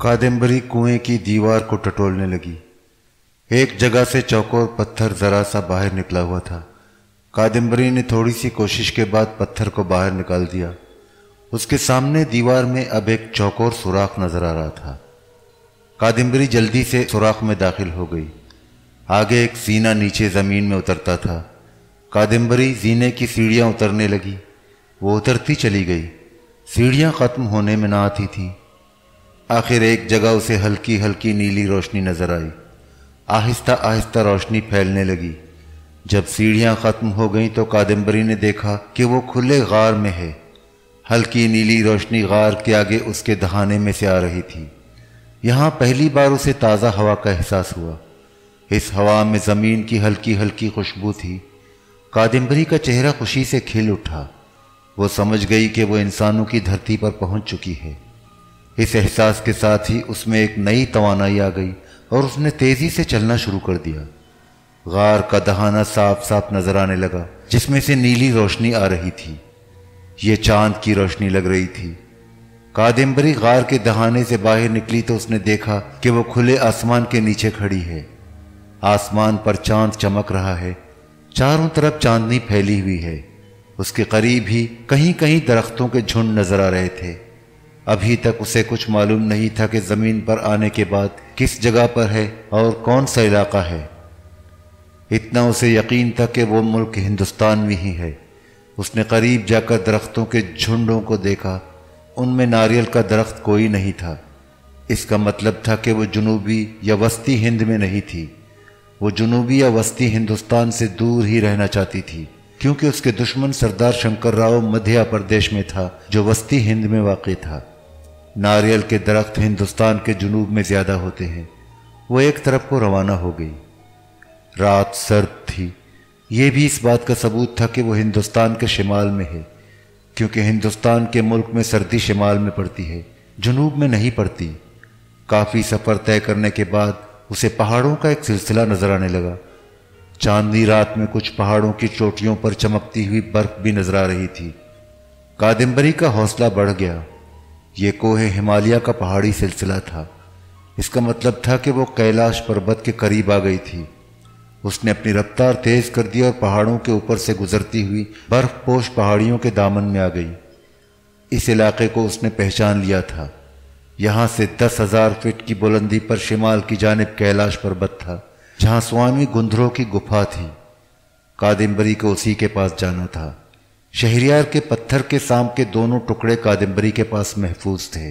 कादम्बरी कुएं की दीवार को टटोलने लगी। एक जगह से चौकोर पत्थर जरा सा बाहर निकला हुआ था। कादम्बरी ने थोड़ी सी कोशिश के बाद पत्थर को बाहर निकाल दिया। उसके सामने दीवार में अब एक चौकोर सुराख नजर आ रहा था। कादम्बरी जल्दी से सुराख में दाखिल हो गई। आगे एक जीना नीचे जमीन में उतरता था। कादम्बरी जीने की सीढ़ियां उतरने लगी। वो उतरती चली गई। सीढ़ियां खत्म होने में ना आती थी। आखिर एक जगह उसे हल्की हल्की नीली रोशनी नजर आई। आहिस्ता आहिस्ता रोशनी फैलने लगी। जब सीढ़ियां खत्म हो गईं तो कादम्बरी ने देखा कि वो खुले गार में है। हल्की नीली रोशनी गार के आगे उसके दहाने में से आ रही थी। यहाँ पहली बार उसे ताज़ा हवा का एहसास हुआ। इस हवा में ज़मीन की हल्की हल्की खुशबू थी। कादम्बरी का चेहरा खुशी से खिल उठा। वो समझ गई कि वो इंसानों की धरती पर पहुंच चुकी है। इस एहसास के साथ ही उसमें एक नई तवानाई आ गई और उसने तेजी से चलना शुरू कर दिया। गार का दहाना साफ साफ नजर आने लगा, जिसमें से नीली रोशनी आ रही थी। ये चांद की रोशनी लग रही थी। कादम्बरी गार के दहाने से बाहर निकली तो उसने देखा कि वो खुले आसमान के नीचे खड़ी है। आसमान पर चांद चमक रहा है। चारों तरफ चांदनी फैली हुई है। उसके करीब ही कहीं कहीं दरख्तों के झुंड नजर आ रहे थे। अभी तक उसे कुछ मालूम नहीं था कि जमीन पर आने के बाद किस जगह पर है और कौन सा इलाका है। इतना उसे यकीन था कि वो मुल्क हिंदुस्तान में ही है। उसने करीब जाकर दरख्तों के झुंडों को देखा। उनमें नारियल का दरख्त कोई नहीं था। इसका मतलब था कि वो जुनूबी या वस्ती हिंद में नहीं थी। वो जुनूबी या वस्ती हिंदुस्तान से दूर ही रहना चाहती थी, क्योंकि उसके दुश्मन सरदार शंकर राव मध्य प्रदेश में था, जो वस्ती हिंद में वाक़ था। नारियल के दरख्त हिंदुस्तान के जुनूब में ज़्यादा होते हैं। वो एक तरफ को रवाना हो गई। रात सर्द थी। ये भी इस बात का सबूत था कि वो हिंदुस्तान के शिमाल में है, क्योंकि हिंदुस्तान के मुल्क में सर्दी शिमाल में पड़ती है, जुनूब में नहीं पड़ती। काफ़ी सफ़र तय करने के बाद उसे पहाड़ों का एक सिलसिला नजर आने लगा। चांदनी रात में कुछ पहाड़ों की चोटियों पर चमकती हुई बर्फ भी नजर आ रही थी। कादम्बरी का हौसला बढ़ गया। ये कोहे हिमालय का पहाड़ी सिलसिला था। इसका मतलब था कि वो कैलाश पर्वत के करीब आ गई थी। उसने अपनी रफ्तार तेज कर दी और पहाड़ों के ऊपर से गुजरती हुई बर्फपोश पहाड़ियों के दामन में आ गई। इस इलाके को उसने पहचान लिया था। यहाँ से 10,000 फीट की बुलंदी पर शिमाल की जानिब कैलाश पर्वत था, जहाँ स्वामी गुंधरों की गुफा थी। कादम्बरी को उसी के पास जाना था। शहरियार के पत्थर के सांप के दोनों टुकड़े कादम्बरी के पास महफूज थे।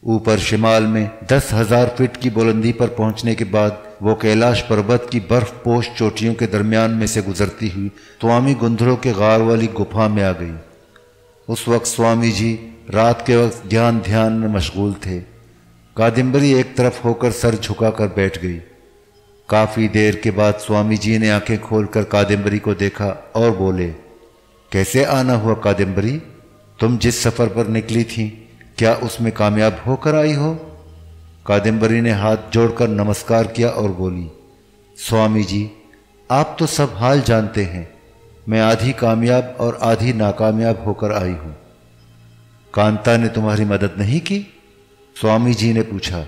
ऊपर शिमाल में 10,000 फीट की बुलंदी पर पहुंचने के बाद वो कैलाश पर्वत की बर्फपोश चोटियों के दरमियान में से गुजरती हुई स्वामी गुंधरों के गार वाली गुफा में आ गई। उस वक्त स्वामी जी रात के वक्त ध्यान में मशगूल थे। कादम्बरी एक तरफ होकर सर झुकाकर बैठ गई। काफ़ी देर के बाद स्वामी जी ने आंखें खोलकर कादम्बरी को देखा और बोले, कैसे आना हुआ कादम्बरी? तुम जिस सफ़र पर निकली थी, क्या उसमें कामयाब होकर आई हो? कादम्बरी ने हाथ जोड़कर नमस्कार किया और बोली, स्वामी जी, आप तो सब हाल जानते हैं। मैं आधी कामयाब और आधी नाकामयाब होकर आई हूँ। कांता ने तुम्हारी मदद नहीं की? स्वामी जी ने पूछा।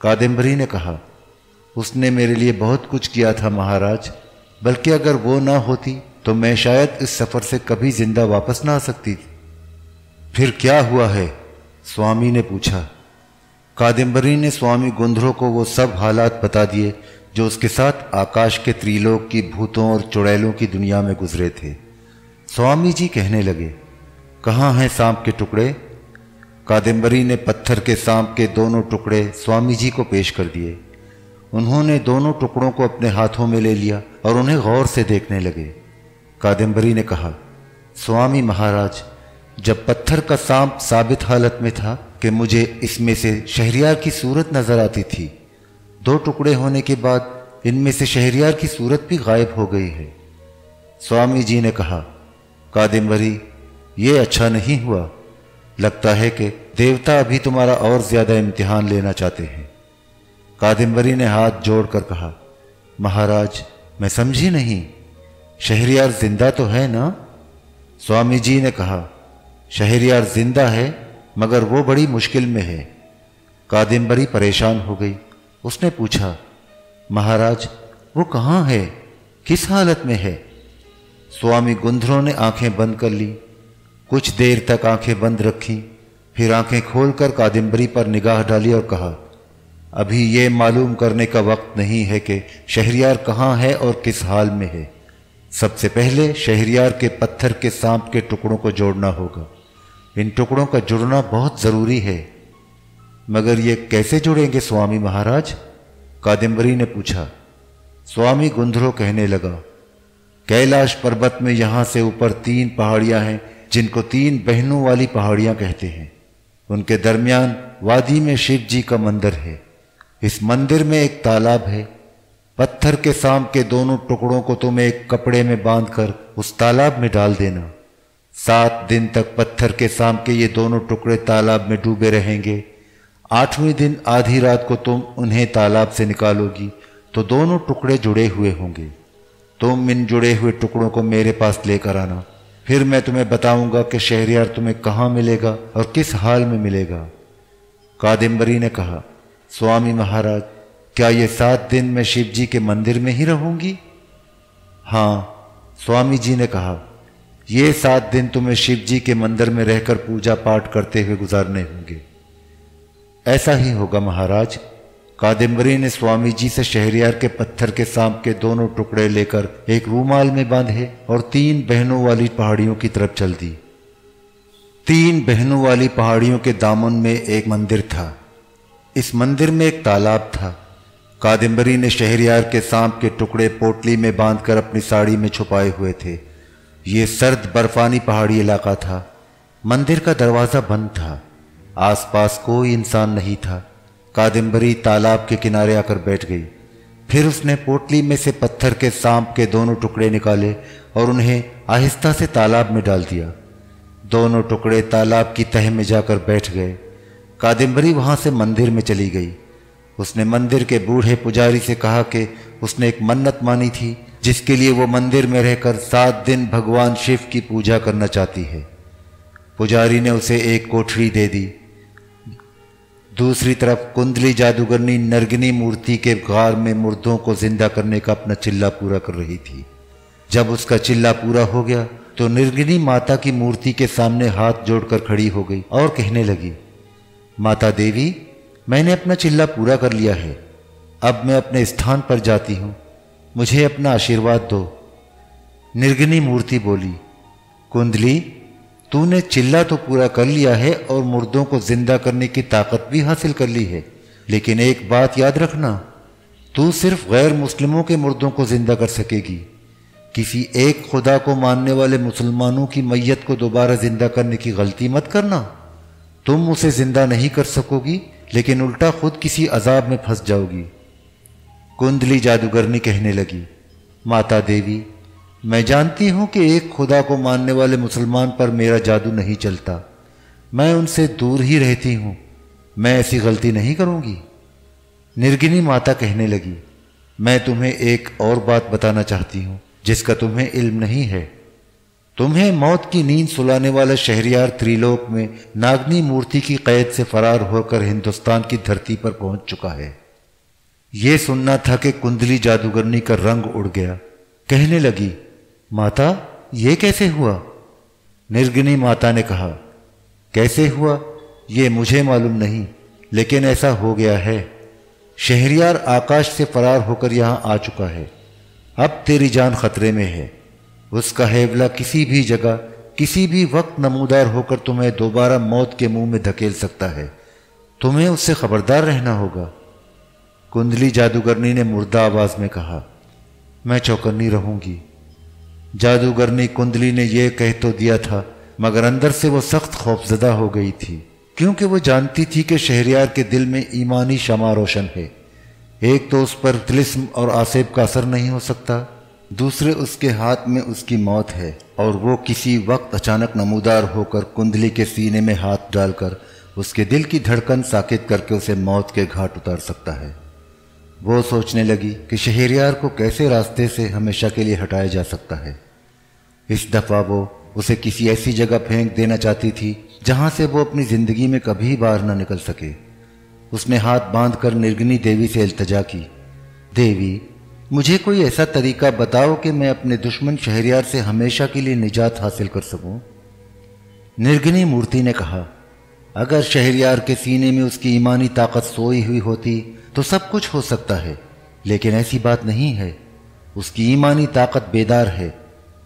कादम्बरी ने कहा, उसने मेरे लिए बहुत कुछ किया था महाराज, बल्कि अगर वो ना होती तो मैं शायद इस सफ़र से कभी जिंदा वापस ना आ सकती थी। फिर क्या हुआ है? स्वामी ने पूछा। कादम्बरी ने स्वामी गुंधरों को वो सब हालात बता दिए जो उसके साथ आकाश के त्रिलोक की भूतों और चुड़ैलों की दुनिया में गुजरे थे। स्वामी जी कहने लगे, कहाँ हैं सांप के टुकड़े? कादम्बरी ने पत्थर के सांप के दोनों टुकड़े स्वामी जी को पेश कर दिए। उन्होंने दोनों टुकड़ों को अपने हाथों में ले लिया और उन्हें गौर से देखने लगे। कादम्बरी ने कहा, स्वामी महाराज, जब पत्थर का सांप साबित हालत में था कि मुझे इसमें से शहरियार की सूरत नजर आती थी। 2 टुकड़े होने के बाद इनमें से शहरियार की सूरत भी गायब हो गई है। स्वामी जी ने कहा, कादम्बरी, ये अच्छा नहीं हुआ। लगता है कि देवता अभी तुम्हारा और ज्यादा इम्तिहान लेना चाहते हैं। कादम्बरी ने हाथ जोड़कर कहा, महाराज, मैं समझी नहीं। शहरियार जिंदा तो है ना? स्वामी जी ने कहा, शहरियार जिंदा है, मगर वो बड़ी मुश्किल में है। कादम्बरी परेशान हो गई। उसने पूछा, महाराज वो कहाँ है, किस हालत में है? स्वामी गुंधरों ने आंखें बंद कर ली। कुछ देर तक आंखें बंद रखीं, फिर आंखें खोलकर कादम्बरी पर निगाह डाली और कहा, अभी ये मालूम करने का वक्त नहीं है कि शहरयार कहाँ है और किस हाल में है। सबसे पहले शहरयार के पत्थर के सांप के टुकड़ों को जोड़ना होगा। इन टुकड़ों का जुड़ना बहुत जरूरी है। मगर ये कैसे जुड़ेंगे स्वामी महाराज? कादम्बरी ने पूछा। स्वामी गुंधरो कहने लगा, कैलाश पर्वत में यहां से ऊपर 3 पहाड़ियां हैं जिनको 3 बहनों वाली पहाड़ियां कहते हैं। उनके दरमियान वादी में शिव जी का मंदिर है। इस मंदिर में एक तालाब है। पत्थर के सांप के दोनों टुकड़ों को तुम एक कपड़े में बांधकर उस तालाब में डाल देना। 7 दिन तक पत्थर के सांप के ये दोनों टुकड़े तालाब में डूबे रहेंगे। 8वें दिन आधी रात को तुम उन्हें तालाब से निकालोगी तो दोनों टुकड़े जुड़े हुए होंगे। तुम इन जुड़े हुए टुकड़ों को मेरे पास लेकर आना। फिर मैं तुम्हें बताऊंगा कि शहरयार तुम्हें कहाँ मिलेगा और किस हाल में मिलेगा। कादम्बरी ने कहा, स्वामी महाराज क्या ये 7 दिन मैं शिव जी के मंदिर में ही रहूंगी? हाँ, स्वामी जी ने कहा, ये 7 दिन तुम्हें शिव जी के मंदिर में रहकर पूजा पाठ करते हुए गुजारने होंगे। ऐसा ही होगा महाराज। कादम्बरी ने स्वामी जी से शहरयार के पत्थर के सांप के दोनों टुकड़े लेकर एक रूमाल में बांधे और 3 बहनों वाली पहाड़ियों की तरफ चल दी। 3 बहनों वाली पहाड़ियों के दामन में एक मंदिर था। इस मंदिर में एक तालाब था। कादम्बरी ने शहरयार के सांप के टुकड़े पोटली में बांधकर अपनी साड़ी में छुपाए हुए थे। ये सर्द बर्फानी पहाड़ी इलाका था। मंदिर का दरवाजा बंद था। आसपास कोई इंसान नहीं था। कादम्बरी तालाब के किनारे आकर बैठ गई। फिर उसने पोटली में से पत्थर के सांप के दोनों टुकड़े निकाले और उन्हें आहिस्ता से तालाब में डाल दिया। दोनों टुकड़े तालाब की तह में जाकर बैठ गए। कादम्बरी वहां से मंदिर में चली गई। उसने मंदिर के बूढ़े पुजारी से कहा कि उसने एक मन्नत मानी थी जिसके लिए वो मंदिर में रहकर 7 दिन भगवान शिव की पूजा करना चाहती है। पुजारी ने उसे एक कोठरी दे दी। दूसरी तरफ कुंडली जादूगरनी नरगिनी मूर्ति के गार में मुर्दों को जिंदा करने का अपना चिल्ला पूरा कर रही थी। जब उसका चिल्ला पूरा हो गया तो निर्गिनी माता की मूर्ति के सामने हाथ जोड़कर खड़ी हो गई और कहने लगी, माता देवी, मैंने अपना चिल्ला पूरा कर लिया है। अब मैं अपने स्थान पर जाती हूं, मुझे अपना आशीर्वाद दो। निर्गिनी मूर्ति बोली, कुंडली, तूने चिल्ला तो पूरा कर लिया है और मुर्दों को जिंदा करने की ताकत भी हासिल कर ली है, लेकिन एक बात याद रखना, तू सिर्फ गैर मुस्लिमों के मुर्दों को जिंदा कर सकेगी। किसी एक खुदा को मानने वाले मुसलमानों की मैयत को दोबारा जिंदा करने की गलती मत करना। तुम उसे जिंदा नहीं कर सकोगी, लेकिन उल्टा खुद किसी अजाब में फंस जाओगी। कुंडली जादूगरनी कहने लगी, माता देवी, मैं जानती हूं कि एक खुदा को मानने वाले मुसलमान पर मेरा जादू नहीं चलता। मैं उनसे दूर ही रहती हूं। मैं ऐसी गलती नहीं करूंगी। निर्गिनी माता कहने लगी, मैं तुम्हें एक और बात बताना चाहती हूं जिसका तुम्हें इल्म नहीं है। तुम्हें मौत की नींद सुलाने वाला शहरयार त्रिलोक में नागनी मूर्ति की कैद से फरार होकर हिंदुस्तान की धरती पर पहुंच चुका है। यह सुनना था कि कुंडली जादूगरनी का रंग उड़ गया। कहने लगी, माता, ये कैसे हुआ? निर्गिनी माता ने कहा, कैसे हुआ ये मुझे मालूम नहीं, लेकिन ऐसा हो गया है। शहरयार आकाश से फरार होकर यहां आ चुका है। अब तेरी जान खतरे में है। उसका हैवला किसी भी जगह किसी भी वक्त नमूदार होकर तुम्हें दोबारा मौत के मुंह में धकेल सकता है। तुम्हें उससे खबरदार रहना होगा। कुंडली जादूगरनी ने मुर्दा आवाज में कहा, मैं चौकन्नी रहूंगी। जादूगरनी कुंडली ने यह कह तो दिया था, मगर अंदर से वो सख्त खौफजदा हो गई थी, क्योंकि वो जानती थी कि शहरयार के दिल में ईमानी शमा रोशन है। एक तो उस पर तिलिस्म और आसेब का असर नहीं हो सकता, दूसरे उसके हाथ में उसकी मौत है और वो किसी वक्त अचानक नमूदार होकर कुंडली के सीने में हाथ डालकर उसके दिल की धड़कन साकित करके उसे मौत के घाट उतार सकता है। वो सोचने लगी कि शहरयार को कैसे रास्ते से हमेशा के लिए हटाया जा सकता है। इस दफा वो उसे किसी ऐसी जगह फेंक देना चाहती थी जहां से वो अपनी जिंदगी में कभी बाहर न निकल सके। उसने हाथ बांधकर निर्गुणी देवी से इल्तिजा की, देवी, मुझे कोई ऐसा तरीका बताओ कि मैं अपने दुश्मन शहरयार से हमेशा के लिए निजात हासिल कर सकूं। निर्गुणी मूर्ति ने कहा, अगर शहरयार के सीने में उसकी ईमानी ताकत सोई हुई होती तो सब कुछ हो सकता है, लेकिन ऐसी बात नहीं है। उसकी ईमानी ताकत बेदार है।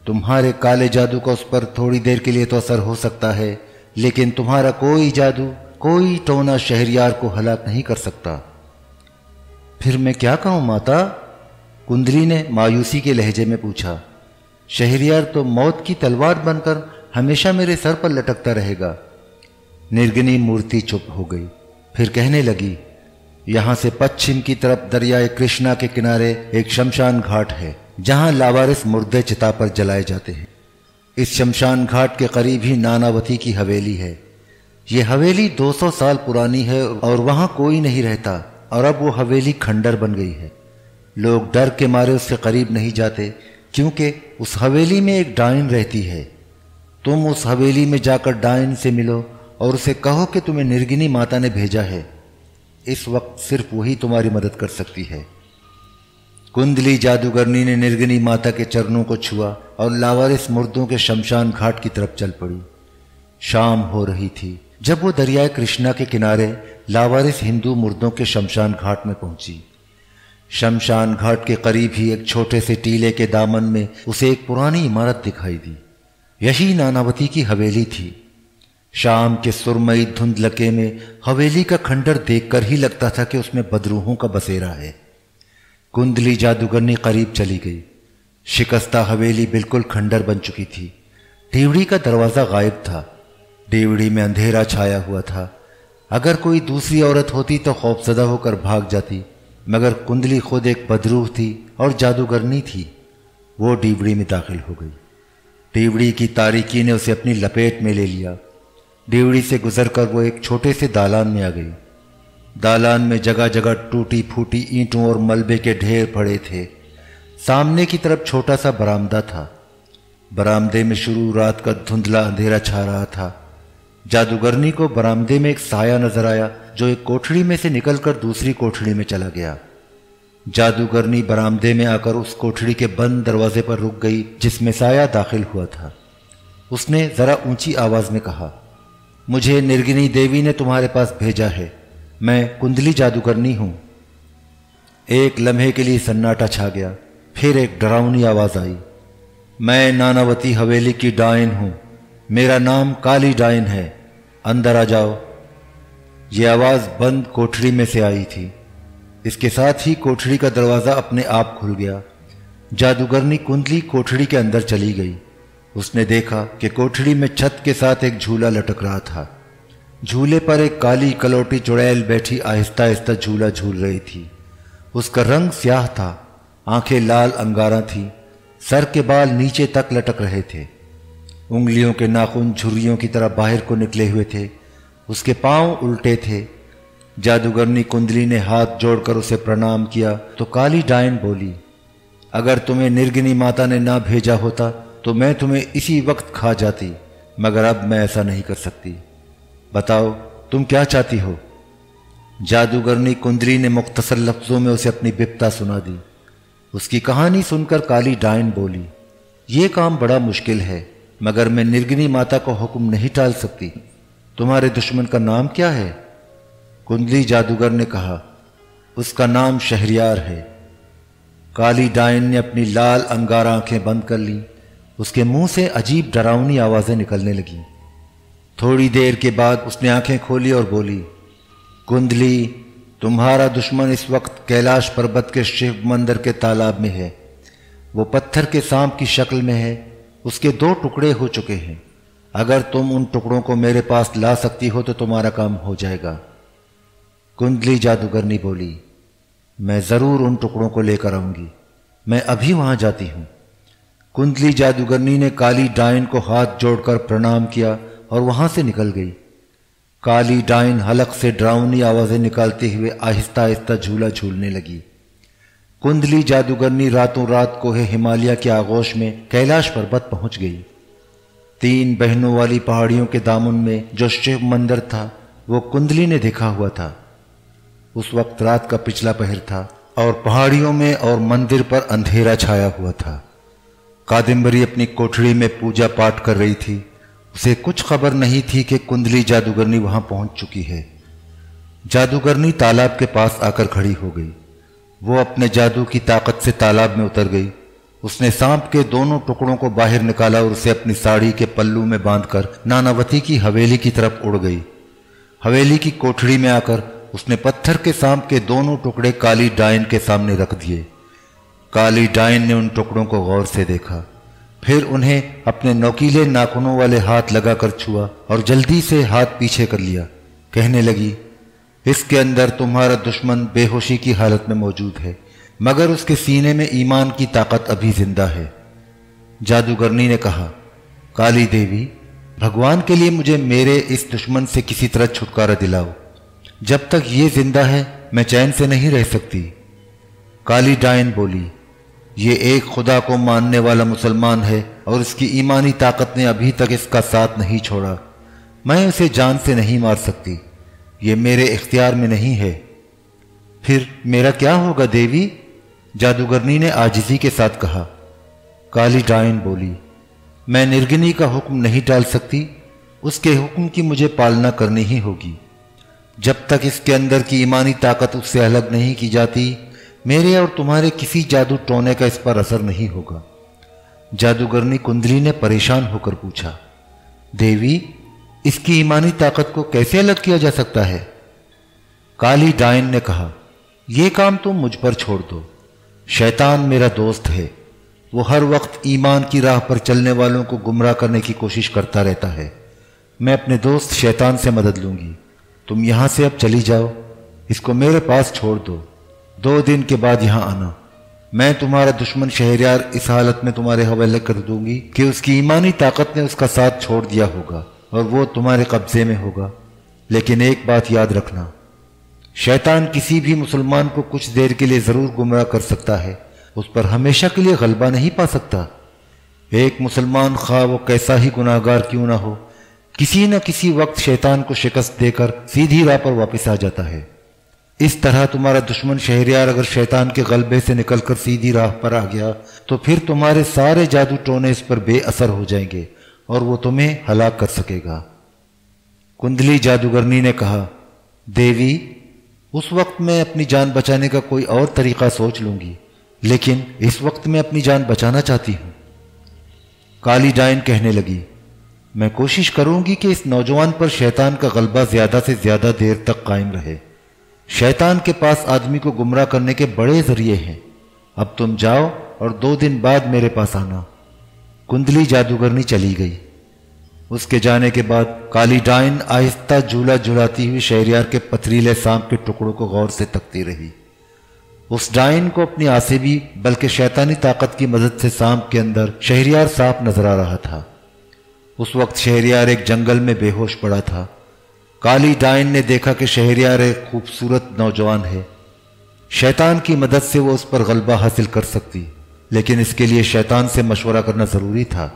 तुम्हारे काले जादू का उस पर थोड़ी देर के लिए तो असर हो सकता है, लेकिन तुम्हारा कोई जादू, कोई टोना शहरयार को हलाक नहीं कर सकता। फिर मैं क्या कहूं माता? कुंदली ने मायूसी के लहजे में पूछा। शहरयार तो मौत की तलवार बनकर हमेशा मेरे सर पर लटकता रहेगा। निर्गुणी मूर्ति चुप हो गई, फिर कहने लगी, यहां से पश्चिम की तरफ दरियाए कृष्णा के किनारे एक शमशान घाट है, जहां लावारिस मुर्दे चिता पर जलाए जाते हैं। इस शमशान घाट के करीब ही नानावती की हवेली है। ये हवेली 200 साल पुरानी है और वहां कोई नहीं रहता, और अब वो हवेली खंडर बन गई है। लोग डर के मारे उसके करीब नहीं जाते, क्योंकि उस हवेली में एक डायन रहती है। तुम उस हवेली में जाकर डायन से मिलो और उसे कहो कि तुम्हें निर्गुणी माता ने भेजा है। इस वक्त सिर्फ वही तुम्हारी मदद कर सकती है। कुंडली जादूगरनी ने निर्गुणी माता के चरणों को छुआ और लावारिस मुर्दों के शमशान घाट की तरफ चल पड़ी। शाम हो रही थी जब वो दरियाए कृष्णा के किनारे लावारिस हिंदू मुर्दों के शमशान घाट में पहुंची। शमशान घाट के करीब ही एक छोटे से टीले के दामन में उसे एक पुरानी इमारत दिखाई दी। यही नानावती की हवेली थी। शाम के सुरमई धुंधलके में हवेली का खंडर देखकर ही लगता था कि उसमें बदरूहों का बसेरा है। कुंडली जादूगरनी करीब चली गई। शिकस्ता हवेली बिल्कुल खंडर बन चुकी थी। डेवड़ी का दरवाजा गायब था। डेवड़ी में अंधेरा छाया हुआ था। अगर कोई दूसरी औरत होती तो खौफजदा होकर भाग जाती, मगर कुंडली खुद एक बदरूह थी और जादूगरनी थी। वो डेवड़ी में दाखिल हो गई। डेवड़ी की तारीकी ने उसे अपनी लपेट में ले लिया। डेवड़ी से गुजरकर वो एक छोटे से दालान में आ गई। दालान में जगह जगह टूटी फूटी ईंटों और मलबे के ढेर पड़े थे। सामने की तरफ छोटा सा बरामदा था। बरामदे में शुरू रात का धुंधला अंधेरा छा रहा था। जादूगरनी को बरामदे में एक साया नजर आया जो एक कोठड़ी में से निकलकर दूसरी कोठड़ी में चला गया। जादूगरनी बरामदे में आकर उस कोठड़ी के बंद दरवाजे पर रुक गई जिसमें साया दाखिल हुआ था। उसने जरा ऊंची आवाज में कहा, मुझे निर्गुणी देवी ने तुम्हारे पास भेजा है। मैं कुंडली जादूगरनी हूं। एक लम्हे के लिए सन्नाटा छा गया। फिर एक डरावनी आवाज आई, मैं नानावती हवेली की डायन हूं। मेरा नाम काली डायन है। अंदर आ जाओ। ये आवाज बंद कोठड़ी में से आई थी। इसके साथ ही कोठड़ी का दरवाजा अपने आप खुल गया। जादूगरनी कुंडली कोठड़ी के अंदर चली गई। उसने देखा कि कोठड़ी में छत के साथ एक झूला लटक रहा था। झूले पर एक काली कलौटी चुड़ैल बैठी आहिस्ता आहिस्ता झूला झूल रही थी। उसका रंग स्याह था, आंखें लाल अंगारा थी, सर के बाल नीचे तक लटक रहे थे, उंगलियों के नाखून झुर्रियों की तरह बाहर को निकले हुए थे, उसके पांव उल्टे थे। जादूगरनी कुंडली ने हाथ जोड़कर उसे प्रणाम किया तो काली डायन बोली, अगर तुम्हें निर्गुणी माता ने ना भेजा होता तो मैं तुम्हें इसी वक्त खा जाती, मगर अब मैं ऐसा नहीं कर सकती। बताओ तुम क्या चाहती हो? जादूगरनी कुंडली ने मुख्तसर लफ्जों में उसे अपनी बिपता सुना दी। उसकी कहानी सुनकर काली डायन बोली, ये काम बड़ा मुश्किल है, मगर मैं निर्गुणी माता को हुक्म नहीं टाल सकती। तुम्हारे दुश्मन का नाम क्या है? कुंडली जादूगर ने कहा, उसका नाम शहरयार है। काली डायन ने अपनी लाल अंगार आंखें बंद कर ली। उसके मुंह से अजीब डरावनी आवाजें निकलने लगी। थोड़ी देर के बाद उसने आंखें खोली और बोली, कुंडली, तुम्हारा दुश्मन इस वक्त कैलाश पर्वत के शिव मंदिर के तालाब में है। वो पत्थर के सांप की शक्ल में है। उसके 2 टुकड़े हो चुके हैं। अगर तुम उन टुकड़ों को मेरे पास ला सकती हो तो तुम्हारा काम हो जाएगा। कुंडली जादूगरनी बोली, मैं जरूर उन टुकड़ों को लेकर आऊंगी। मैं अभी वहां जाती हूं। कुंडली जादूगरनी ने काली डायन को हाथ जोड़कर प्रणाम किया और वहां से निकल गई। काली डायन हलक से डरावनी आवाजें निकालते हुए आहिस्ता आहिस्ता झूला झूलने लगी। कुंडली जादूगरनी रातों रात कोहे हिमालय के आगोश में कैलाश पर्वत पहुंच गई। 3 बहनों वाली पहाड़ियों के दामन में जो शिव मंदिर था वो कुंडली ने देखा हुआ था। उस वक्त रात का पिछला पहर था और पहाड़ियों में और मंदिर पर अंधेरा छाया हुआ था। कादम्बरी अपनी कोठरी में पूजा पाठ कर रही थी। उसे कुछ खबर नहीं थी कि कुंडली जादूगरनी वहां पहुंच चुकी है। जादूगरनी तालाब के पास आकर खड़ी हो गई। वो अपने जादू की ताकत से तालाब में उतर गई। उसने सांप के दोनों टुकड़ों को बाहर निकाला और उसे अपनी साड़ी के पल्लू में बांधकर नानावती की हवेली की तरफ उड़ गई। हवेली की कोठरी में आकर उसने पत्थर के सांप के दोनों टुकड़े काली डायन के सामने रख दिए। काली डायन ने उन टुकड़ों को गौर से देखा, फिर उन्हें अपने नोकीले नाखूनों वाले हाथ लगाकर छुआ और जल्दी से हाथ पीछे कर लिया। कहने लगी, इसके अंदर तुम्हारा दुश्मन बेहोशी की हालत में मौजूद है, मगर उसके सीने में ईमान की ताकत अभी जिंदा है। जादूगरनी ने कहा, काली देवी, भगवान के लिए मुझे मेरे इस दुश्मन से किसी तरह छुटकारा दिलाओ। जब तक ये जिंदा है मैं चैन से नहीं रह सकती। काली डायन बोली, ये एक खुदा को मानने वाला मुसलमान है और इसकी ईमानी ताकत ने अभी तक इसका साथ नहीं छोड़ा। मैं उसे जान से नहीं मार सकती, ये मेरे इख्तियार में नहीं है। फिर मेरा क्या होगा देवी? जादूगरनी ने आजिजी के साथ कहा। काली डायन बोली, मैं निर्गिनी का हुक्म नहीं टाल सकती, उसके हुक्म की मुझे पालना करनी ही होगी। जब तक इसके अंदर की ईमानी ताकत उससे अलग नहीं की जाती, मेरे और तुम्हारे किसी जादू टोने का इस पर असर नहीं होगा। जादूगरनी कुंडली ने परेशान होकर पूछा, देवी, इसकी ईमानी ताकत को कैसे अलग किया जा सकता है? काली डायन ने कहा, यह काम तुम मुझ पर छोड़ दो। शैतान मेरा दोस्त है, वो हर वक्त ईमान की राह पर चलने वालों को गुमराह करने की कोशिश करता रहता है। मैं अपने दोस्त शैतान से मदद लूंगी। तुम यहां से अब चली जाओ, इसको मेरे पास छोड़ दो। 2 दिन के बाद यहां आना। मैं तुम्हारा दुश्मन शहरयार इस हालत में तुम्हारे हवाले कर दूंगी कि उसकी ईमानी ताकत ने उसका साथ छोड़ दिया होगा और वो तुम्हारे कब्जे में होगा। लेकिन एक बात याद रखना, शैतान किसी भी मुसलमान को कुछ देर के लिए जरूर गुमराह कर सकता है, उस पर हमेशा के लिए गलबा नहीं पा सकता। एक मुसलमान खा वो कैसा ही गुनाहगार क्यों ना हो, किसी न किसी वक्त शैतान को शिकस्त देकर सीधी राह पर वापस आ जाता है। इस तरह तुम्हारा दुश्मन शहरयार अगर शैतान के गलबे से निकलकर सीधी राह पर आ गया तो फिर तुम्हारे सारे जादू टोने इस पर बेअसर हो जाएंगे और वो तुम्हें हलाक कर सकेगा। कुंडली जादूगरनी ने कहा, देवी, उस वक्त मैं अपनी जान बचाने का कोई और तरीका सोच लूंगी, लेकिन इस वक्त मैं अपनी जान बचाना चाहती हूं। काली डायन कहने लगी, मैं कोशिश करूंगी कि इस नौजवान पर शैतान का गलबा ज्यादा से ज्यादा देर तक कायम रहे। शैतान के पास आदमी को गुमराह करने के बड़े जरिए हैं। अब तुम जाओ और 2 दिन बाद मेरे पास आना। कुंडली जादूगरनी चली गई। उसके जाने के बाद काली डायन आहिस्ता झूला झुलाती हुई शहरयार के पथरीले सांप के टुकड़ों को गौर से तकती रही। उस डायन को अपनी आसिबी बल्कि शैतानी ताकत की मदद से सांप के अंदर शहरयार साफ नजर आ रहा था। उस वक्त शहरयार एक जंगल में बेहोश पड़ा था। काली डायन ने देखा कि शहरयार एक खूबसूरत नौजवान है। शैतान की मदद से वो उस पर गलबा हासिल कर सकती, लेकिन इसके लिए शैतान से मशवरा करना जरूरी था।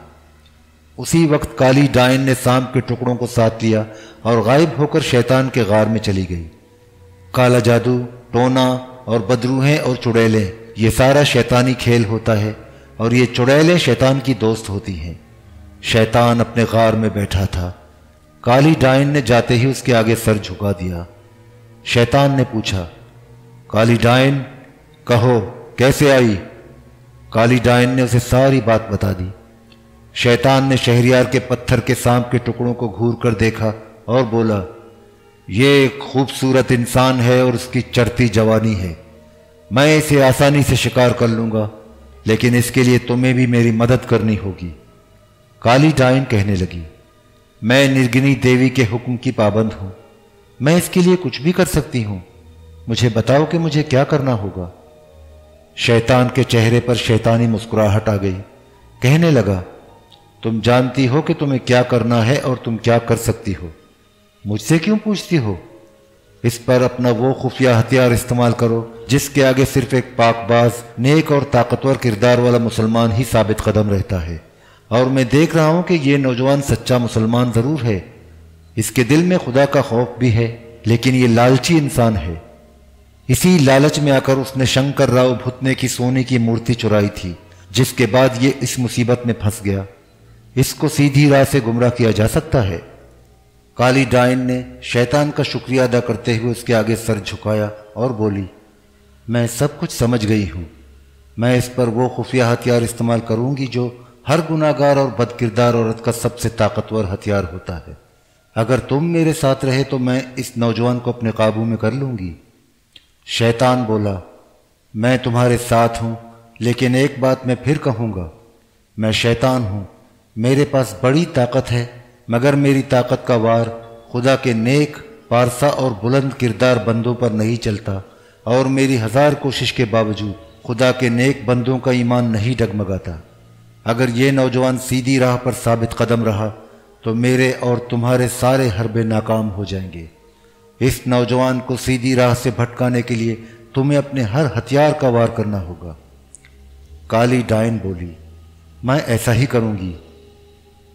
उसी वक्त काली डायन ने सांप के टुकड़ों को साथ लिया और गायब होकर शैतान के गार में चली गई। काला जादू, टोना और बदरूहें और चुड़ैलें, ये सारा शैतानी खेल होता है और ये चुड़ैलें शैतान की दोस्त होती हैं। शैतान अपने गार में बैठा था। काली डायन ने जाते ही उसके आगे सर झुका दिया। शैतान ने पूछा, काली डायन, कहो कैसे आई? काली डायन ने उसे सारी बात बता दी। शैतान ने शहरयार के पत्थर के सांप के टुकड़ों को घूर कर देखा और बोला, ये एक खूबसूरत इंसान है और उसकी चढ़ती जवानी है। मैं इसे आसानी से शिकार कर लूंगा, लेकिन इसके लिए तुम्हें भी मेरी मदद करनी होगी। काली डायन कहने लगी, मैं निर्गिनी देवी के हुक्म की पाबंद हूं। मैं इसके लिए कुछ भी कर सकती हूं। मुझे बताओ कि मुझे क्या करना होगा। शैतान के चेहरे पर शैतानी मुस्कुराहट आ गई। कहने लगा, तुम जानती हो कि तुम्हें क्या करना है और तुम क्या कर सकती हो। मुझसे क्यों पूछती हो? इस पर अपना वो खुफिया हथियार इस्तेमाल करो जिसके आगे सिर्फ एक पाकबाज, नेक और ताकतवर किरदार वाला मुसलमान ही साबित कदम रहता है। और मैं देख रहा हूं कि ये नौजवान सच्चा मुसलमान जरूर है। इसके दिल में खुदा का खौफ भी है, लेकिन ये लालची इंसान है। इसी लालच में आकर उसने शंकर राव भुतने की सोने की मूर्ति चुराई थी, जिसके बाद ये इस मुसीबत में फंस गया। इसको सीधी राह से गुमराह किया जा सकता है। काली डायन ने शैतान का शुक्रिया अदा करते हुए उसके आगे सर झुकाया और बोली, मैं सब कुछ समझ गई हूं। मैं इस पर वो खुफिया हथियार इस्तेमाल करूंगी जो हर गुनाहगार और बदकिरदार औरत का सबसे ताकतवर हथियार होता है। अगर तुम मेरे साथ रहे तो मैं इस नौजवान को अपने काबू में कर लूंगी। शैतान बोला, मैं तुम्हारे साथ हूं, लेकिन एक बात मैं फिर कहूंगा, मैं शैतान हूं, मेरे पास बड़ी ताकत है, मगर मेरी ताकत का वार खुदा के नेक, पारसा और बुलंद किरदार बंदों पर नहीं चलता, और मेरी 1000 कोशिश के बावजूद खुदा के नेक बंदों का ईमान नहीं डगमगाता। अगर ये नौजवान सीधी राह पर साबित कदम रहा तो मेरे और तुम्हारे सारे हरबे नाकाम हो जाएंगे। इस नौजवान को सीधी राह से भटकाने के लिए तुम्हें अपने हर हथियार का वार करना होगा। काली डायन बोली, मैं ऐसा ही करूंगी।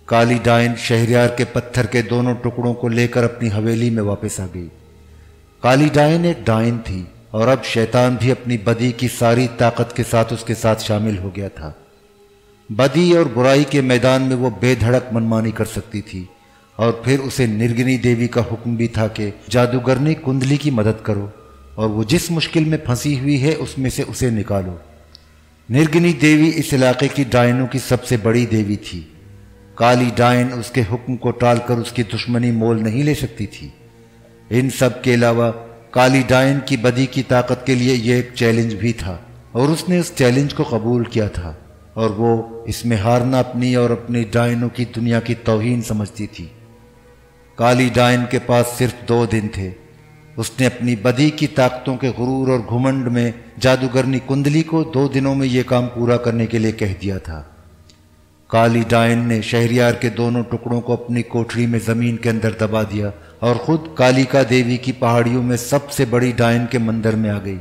काली डायन शहरयार के पत्थर के दोनों टुकड़ों को लेकर अपनी हवेली में वापस आ गई। काली डायन एक डायन थी और अब शैतान भी अपनी बदी की सारी ताकत के साथ उसके साथ शामिल हो गया था। बदी और बुराई के मैदान में वो बेधड़क मनमानी कर सकती थी, और फिर उसे निर्गिनी देवी का हुक्म भी था कि जादूगरनी कुंडली की मदद करो और वो जिस मुश्किल में फंसी हुई है उसमें से उसे निकालो। निर्गिनी देवी इस इलाके की डायनों की सबसे बड़ी देवी थी। काली डायन उसके हुक्म को टालकर उसकी दुश्मनी मोल नहीं ले सकती थी। इन सब के अलावा काली डायन की बदी की ताकत के लिए यह एक चैलेंज भी था, और उसने उस चैलेंज को कबूल किया था, और वो इसमें हारना अपनी और अपनी डायनों की दुनिया की तौहीन समझती थी। काली डायन के पास सिर्फ 2 दिन थे। उसने अपनी बदी की ताकतों के गुरूर और घुमंड में जादूगरनी कुंडली को 2 दिनों में यह काम पूरा करने के लिए कह दिया था। काली डायन ने शहरयार के दोनों टुकड़ों को अपनी कोठरी में जमीन के अंदर दबा दिया और खुद कालिका देवी की पहाड़ियों में सबसे बड़ी डायन के मंदिर में आ गई।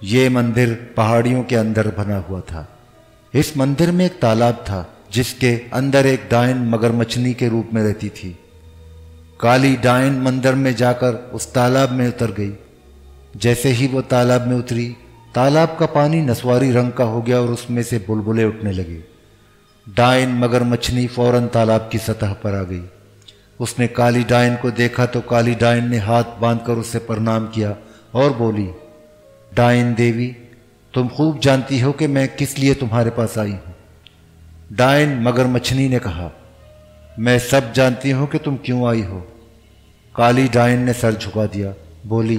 ये मंदिर पहाड़ियों के अंदर बना हुआ था। इस मंदिर में एक तालाब था जिसके अंदर एक डायन मगरमच्छनी के रूप में रहती थी। काली डायन मंदिर में जाकर उस तालाब में उतर गई। जैसे ही वो तालाब में उतरी, तालाब का पानी नसवारी रंग का हो गया और उसमें से बुलबुले उठने लगे। डायन मगरमच्छनी फौरन तालाब की सतह पर आ गई। उसने काली डायन को देखा तो काली डायन ने हाथ बांधकर उससे प्रणाम किया और बोली, डायन देवी, तुम खूब जानती हो कि मैं किस लिए तुम्हारे पास आई हूं। डायन मगरमच्छनी ने कहा, मैं सब जानती हूं कि तुम क्यों आई हो। काली डायन ने सर झुका दिया, बोली,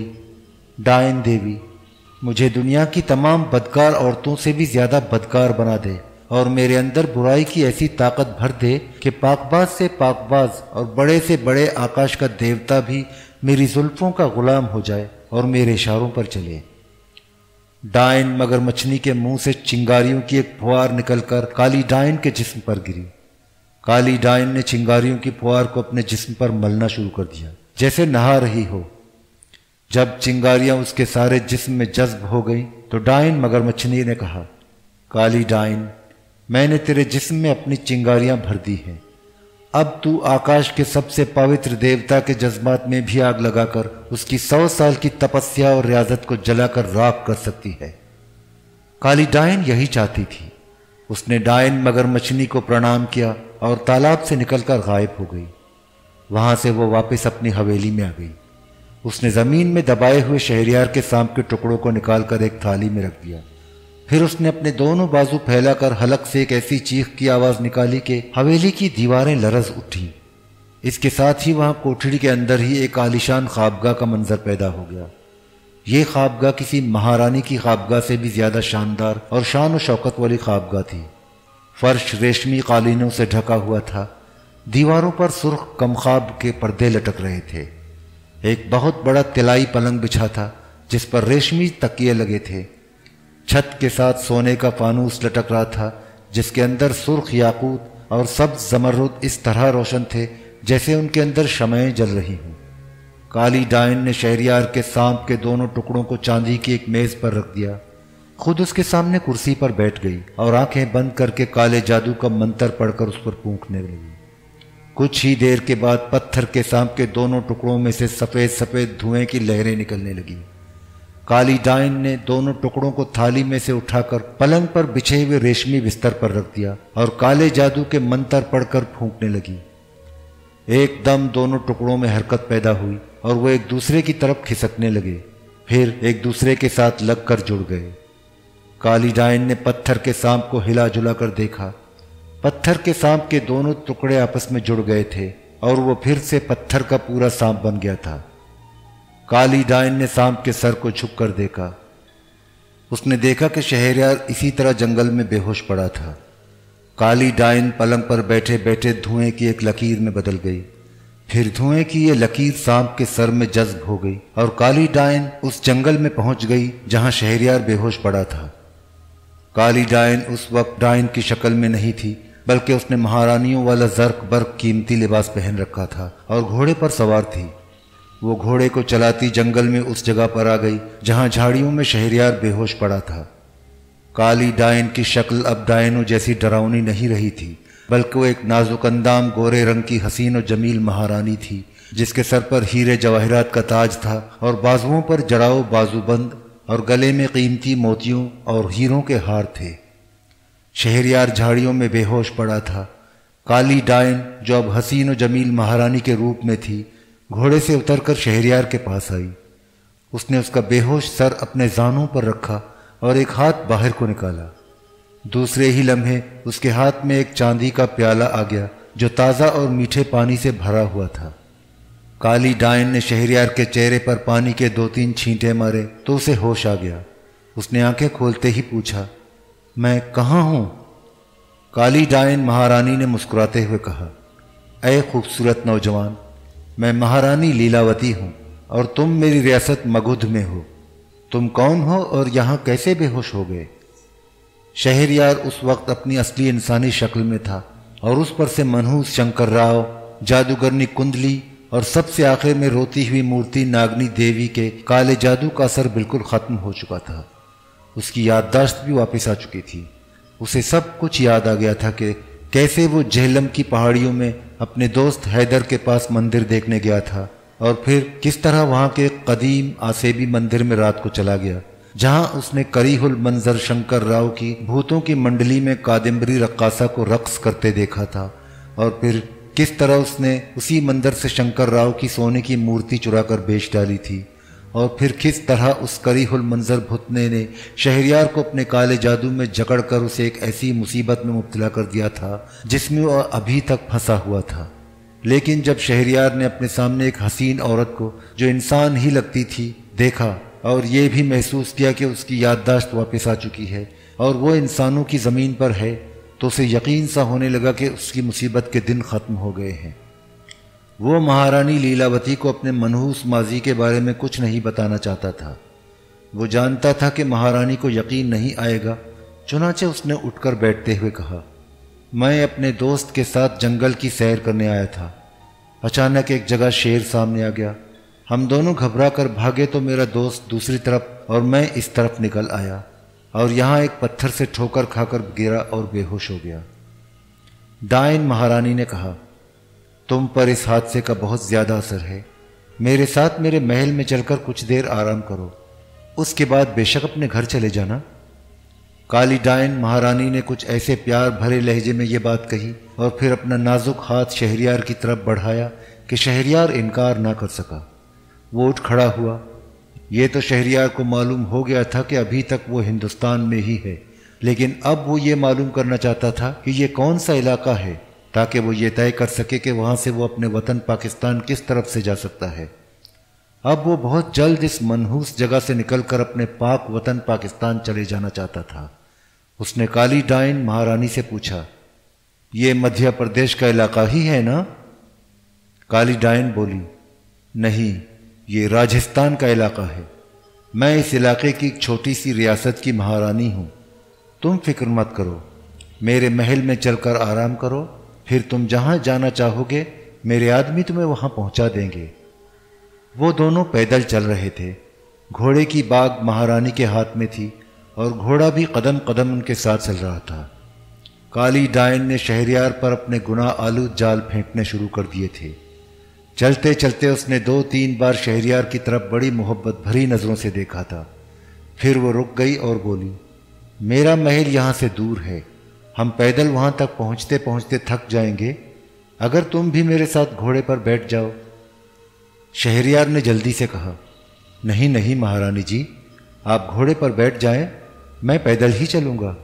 डायन देवी, मुझे दुनिया की तमाम बदकार औरतों से भी ज्यादा बदकार बना दे और मेरे अंदर बुराई की ऐसी ताकत भर दे कि पाकबाज से पाकबाज और बड़े से बड़े आकाश का देवता भी मेरी जुल्फों का गुलाम हो जाए और मेरे इशारों पर चले। डायन मगरमच्छनी के मुंह से चिंगारियों की एक फुहार निकलकर काली डायन के जिस्म पर गिरी। काली डायन ने चिंगारियों की फुहार को अपने जिस्म पर मलना शुरू कर दिया, जैसे नहा रही हो। जब चिंगारियां उसके सारे जिस्म में जज्ब हो गईं, तो डायन मगरमच्छनी ने कहा, काली डायन, मैंने तेरे जिस्म में अपनी चिंगारियां भर दी हैं। अब तू आकाश के सबसे पवित्र देवता के जज्बात में भी आग लगाकर उसकी 100 साल की तपस्या और रियाजत को जलाकर राख कर सकती है। काली डायन यही चाहती थी। उसने डायन मगरमच्छनी को प्रणाम किया और तालाब से निकलकर गायब हो गई। वहां से वो वापस अपनी हवेली में आ गई। उसने जमीन में दबाए हुए शहरयार के सांप के टुकड़ों को निकालकर एक थाली में रख दिया। फिर उसने अपने दोनों बाजू फैलाकर हलक से एक ऐसी चीख की आवाज निकाली कि हवेली की दीवारें लरज उठी। इसके साथ ही वहां कोठरी के अंदर ही एक आलीशान ख्वाबगाह का मंजर पैदा हो गया। ये ख्वाबगाह किसी महारानी की ख्वाबगाह से भी ज्यादा शानदार और शान और शौकत वाली ख्वाबगाह थी। फर्श रेशमी कालीनों से ढका हुआ था। दीवारों पर सुर्ख कमखाब के पर्दे लटक रहे थे। एक बहुत बड़ा तिलाई पलंग बिछा था जिस पर रेशमी तकिए लगे थे। छत के साथ सोने का फानूस लटक रहा था जिसके अंदर सुर्ख याकूत और सब्ज जमरुद इस तरह रोशन थे जैसे उनके अंदर शमएं जल रही हों। काली डायन ने शहरयार के सांप के दोनों टुकड़ों को चांदी की एक मेज पर रख दिया। खुद उसके सामने कुर्सी पर बैठ गई और आंखें बंद करके काले जादू का मंत्र पढ़कर उस पर फूंकने लगी। कुछ ही देर के बाद पत्थर के सांप के दोनों टुकड़ों में से सफेद सफेद धुएं की लहरें निकलने लगी। काली डाइन ने दोनों टुकड़ों को थाली में से उठाकर पलंग पर बिछे हुए रेशमी बिस्तर पर रख दिया और काले जादू के मंत्र पढ़कर फूंकने लगी। एकदम दोनों टुकड़ों में हरकत पैदा हुई और वो एक दूसरे की तरफ खिसकने लगे, फिर एक दूसरे के साथ लगकर जुड़ गए। काली डाइन ने पत्थर के सांप को हिला जुला कर देखा। पत्थर के सांप के दोनों टुकड़े आपस में जुड़ गए थे और वो फिर से पत्थर का पूरा सांप बन गया था। काली डाइन ने सांप के सर को झुक कर देखा। उसने देखा कि शहरयार इसी तरह जंगल में बेहोश पड़ा था। काली डाइन पलंग पर बैठे बैठे धुएं की एक लकीर में बदल गई। फिर धुएं की ये लकीर सांप के सर में जज्ब हो गई और काली डाइन उस जंगल में पहुंच गई जहां शहरयार बेहोश पड़ा था। काली डाइन उस वक्त डाइन की शक्ल में नहीं थी, बल्कि उसने महारानियों वाला जर्क बर्क कीमती लिबास पहन रखा था और घोड़े पर सवार थी। वो घोड़े को चलाती जंगल में उस जगह पर आ गई जहां झाड़ियों में शहरयार बेहोश पड़ा था। काली डाइन की शक्ल अब डायनों जैसी डरावनी नहीं रही थी, बल्कि वो एक नाजुक अंदाम गोरे रंग की हसीन और जमील महारानी थी, जिसके सर पर हीरे जवाहरात का ताज था और बाजुओं पर जड़ाऊ बाजूबंद और गले में कीमती मोतियों और हीरों के हार थे। शहरयार झाड़ियों में बेहोश पड़ा था। काली डाइन, जो अब हसीन और जमील महारानी के रूप में थी, घोड़े से उतरकर शहरयार के पास आई। उसने उसका बेहोश सर अपने जानों पर रखा और एक हाथ बाहर को निकाला। दूसरे ही लम्हे उसके हाथ में एक चांदी का प्याला आ गया जो ताज़ा और मीठे पानी से भरा हुआ था। काली डाइन ने शहरयार के चेहरे पर पानी के 2-3 छींटे मारे तो उसे होश आ गया। उसने आंखें खोलते ही पूछा, मैं कहाँ हूँ? काली डाइन महारानी ने मुस्कुराते हुए कहा, ऐ खूबसूरत नौजवान, मैं महारानी लीलावती हूँ और तुम मेरी रियासत मगध में हो। तुम कौन हो और यहाँ कैसे बेहोश हो गए? शहरयार उस वक्त अपनी असली इंसानी शक्ल में था और उस पर से मनहूस शंकरराव, जादूगरनी कुंडली और सबसे आखिर में रोती हुई मूर्ति नागनी देवी के काले जादू का असर बिल्कुल खत्म हो चुका था। उसकी याददाश्त भी वापस आ चुकी थी। उसे सब कुछ याद आ गया था कि कैसे वो झेलम की पहाड़ियों में अपने दोस्त हैदर के पास मंदिर देखने गया था और फिर किस तरह वहां के कदीम आसेबी मंदिर में रात को चला गया, जहां उसने करीहुल मंजर शंकर राव की भूतों की मंडली में कादम्बरी रक्कासा को रक्स करते देखा था और फिर किस तरह उसने उसी मंदिर से शंकर राव की सोने की मूर्ति चुराकर बेच डाली थी और फिर किस तरह उस करीहुल मंजर भुतने ने शहरयार को अपने काले जादू में जकड़कर उसे एक ऐसी मुसीबत में मुब्तला कर दिया था जिसमें वह अभी तक फंसा हुआ था। लेकिन जब शहरयार ने अपने सामने एक हसीन औरत को जो इंसान ही लगती थी देखा और ये भी महसूस किया कि उसकी याददाश्त वापस आ चुकी है और वो इंसानों की ज़मीन पर है, तो उसे यकीन सा होने लगा कि उसकी मुसीबत के दिन ख़त्म हो गए हैं। वो महारानी लीलावती को अपने मनहूस माजी के बारे में कुछ नहीं बताना चाहता था। वो जानता था कि महारानी को यकीन नहीं आएगा, चुनाचे उसने उठकर बैठते हुए कहा, मैं अपने दोस्त के साथ जंगल की सैर करने आया था। अचानक एक जगह शेर सामने आ गया। हम दोनों घबरा कर भागे तो मेरा दोस्त दूसरी तरफ और मैं इस तरफ निकल आया और यहाँ एक पत्थर से ठोकर खाकर गिरा और बेहोश हो गया। डाइन महारानी ने कहा, तुम पर इस हादसे का बहुत ज्यादा असर है। मेरे साथ मेरे महल में चलकर कुछ देर आराम करो, उसके बाद बेशक अपने घर चले जाना। काली डाइन महारानी ने कुछ ऐसे प्यार भरे लहजे में ये बात कही और फिर अपना नाजुक हाथ शहरयार की तरफ बढ़ाया कि शहरयार इनकार ना कर सका। वो उठ खड़ा हुआ। ये तो शहरयार को मालूम हो गया था कि अभी तक वो हिंदुस्तान में ही है, लेकिन अब वो ये मालूम करना चाहता था कि ये कौन सा इलाका है, ताकि वो ये तय कर सके कि वहाँ से वो अपने वतन पाकिस्तान किस तरफ से जा सकता है। अब वो बहुत जल्द इस मनहूस जगह से निकलकर अपने पाक वतन पाकिस्तान चले जाना चाहता था। उसने काली डाइन महारानी से पूछा, ये मध्य प्रदेश का इलाका ही है ना? काली डाइन बोली, नहीं, ये राजस्थान का इलाका है। मैं इस इलाके की एक छोटी सी रियासत की महारानी हूँ। तुम फिक्र मत करो, मेरे महल में चलकर आराम करो, फिर तुम जहाँ जाना चाहोगे मेरे आदमी तुम्हें वहाँ पहुँचा देंगे। वो दोनों पैदल चल रहे थे। घोड़े की बाग महारानी के हाथ में थी और घोड़ा भी कदम कदम उनके साथ चल रहा था। काली डाइन ने शहरयार पर अपने गुनाह आलूद जाल फेंकने शुरू कर दिए थे। चलते चलते उसने 2-3 बार शहरयार की तरफ बड़ी मोहब्बत भरी नज़रों से देखा था, फिर वो रुक गई और बोली, मेरा महल यहाँ से दूर है, हम पैदल वहाँ तक पहुँचते पहुँचते थक जाएंगे, अगर तुम भी मेरे साथ घोड़े पर बैठ जाओ। शहरयार ने जल्दी से कहा, नहीं नहीं महारानी जी, आप घोड़े पर बैठ जाएं, मैं पैदल ही चलूँगा।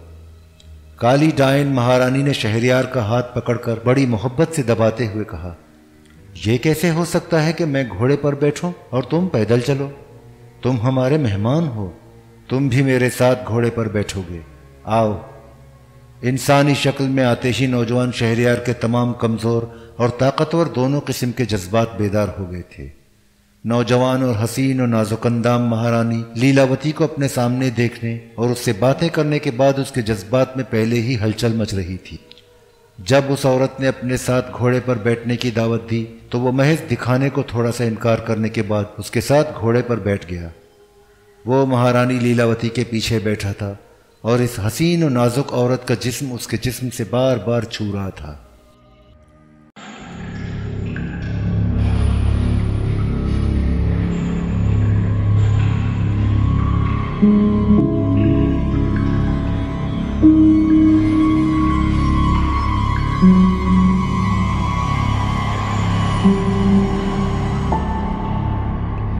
काली डायन महारानी ने शहरयार का हाथ पकड़कर बड़ी मोहब्बत से दबाते हुए कहा, यह कैसे हो सकता है कि मैं घोड़े पर बैठूं और तुम पैदल चलो? तुम हमारे मेहमान हो, तुम भी मेरे साथ घोड़े पर बैठोगे, आओ। इंसानी शक्ल में आते ही नौजवान शहरयार के तमाम कमज़ोर और ताकतवर दोनों किस्म के जज्बात बेदार हो गए थे। नौजवान और हसीन और नाजुकंदाम महारानी लीलावती को अपने सामने देखने और उससे बातें करने के बाद उसके जज्बात में पहले ही हलचल मच रही थी। जब उस औरत ने अपने साथ घोड़े पर बैठने की दावत दी तो वो महज दिखाने को थोड़ा सा इनकार करने के बाद उसके साथ घोड़े पर बैठ गया। वो महारानी लीलावती के पीछे बैठा था और इस हसीन और नाजुक औरत का जिस्म उसके जिस्म से बार बार छू रहा था। Mm-hmm.